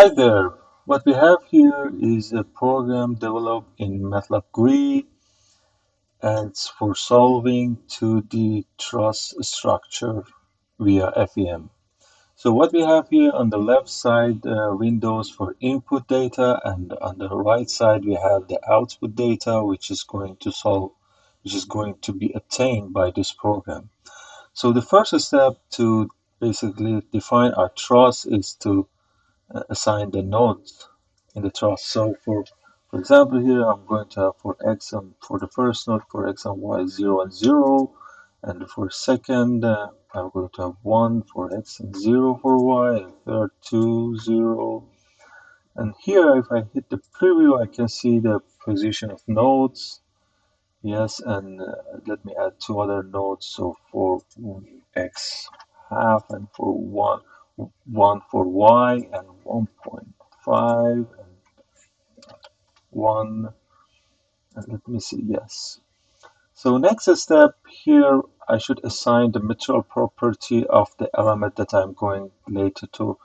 Hi there. What we have here is a program developed in MATLAB GUI and it's for solving 2D truss structure via FEM. So what we have here on the left side, windows for input data, and on the right side we have the output data, which is going to be obtained by this program. So the first step to basically define our truss is to assign the nodes in the truss. So for example, here I'm going to have for x and for the first node for x and y 0 and 0, and for second I'm going to have 1 for x and 0 for y, and third 2 0. And here if I hit the preview I can see the position of nodes. Yes, and let me add two other nodes. So for x half and for 1 for y and 1.5 and 1, and let me see, yes. So next step here, I should assign the material property of the element that I'm going later to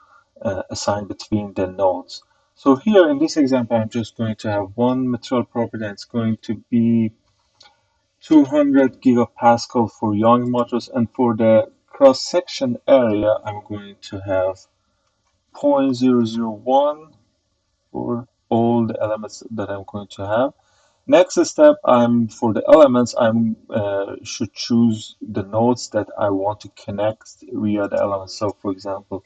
assign between the nodes. So here in this example, I'm just going to have one material property and it's going to be 200 gigapascal for Young motors, and for the cross-section area, I'm going to have 0.001 for all the elements that I'm going to have. Next step, for the elements, I'm should choose the nodes that I want to connect via the elements. So, for example,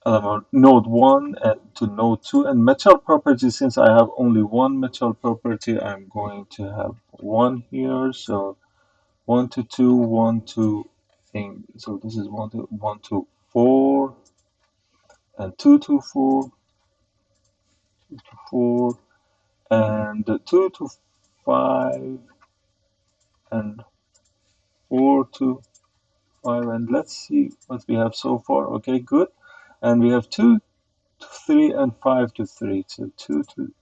element node 1 and to node 2, and material property, since I have only one material property, I'm going to have one here. So 1 to 2, 1 to, I think, so this is 1 to 4, and 2 to 4, 2 to 4, and 2 to 5, and 4 to 5, and let's see what we have so far. Okay, good. And we have 2 to 3 and 5 to 3. So 2 to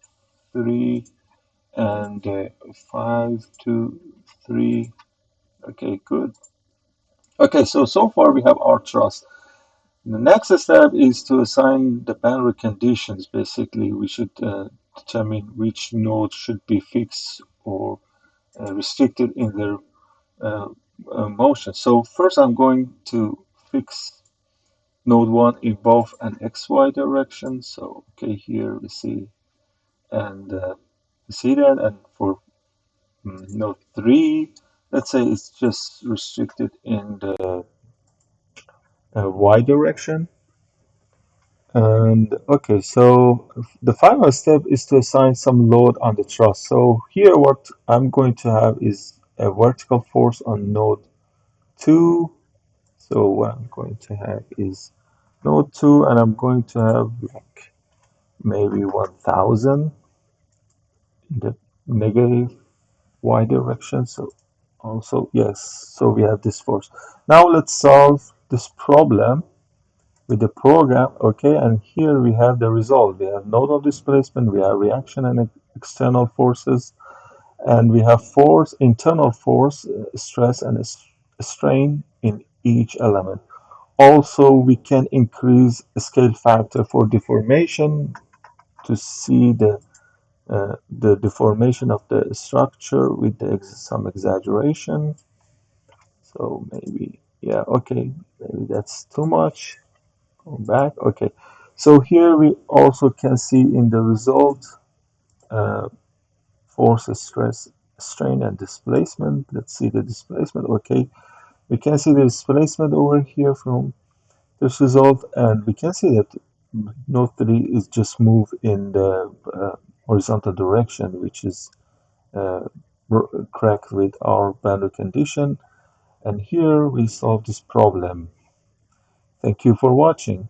3 and 5 to 3. Okay, good. Okay, so far we have our truss. The next step is to assign the boundary conditions. Basically, we should determine which node should be fixed or restricted in their uh, motion. So first I'm going to fix node 1 in both an xy direction. So okay, here we see, and we see that, and for node 3, let's say it's just restricted in the y direction. And okay, so the final step is to assign some load on the truss. So here what I'm going to have is a vertical force on node 2. So what I'm going to have is node 2, and I'm going to have like maybe 1000 in the negative y direction. So also, yes, so we have this force. Now let's solve this problem with the program. Okay, and here we have the result. We have nodal displacement, we have reaction and external forces, and we have force, internal force, stress and strain in each element. Also, we can increase scale factor for deformation to see the deformation of the structure with some exaggeration. So maybe, yeah, okay, maybe that's too much. Go back. Okay, so here we also can see in the result uh, force, stress, strain, and displacement. Let's see the displacement. Okay, we can see the displacement over here from this result, and we can see that node 3 is just moved in the horizontal direction, which is uh, correct with our boundary condition. And here we solve this problem. Thank you for watching.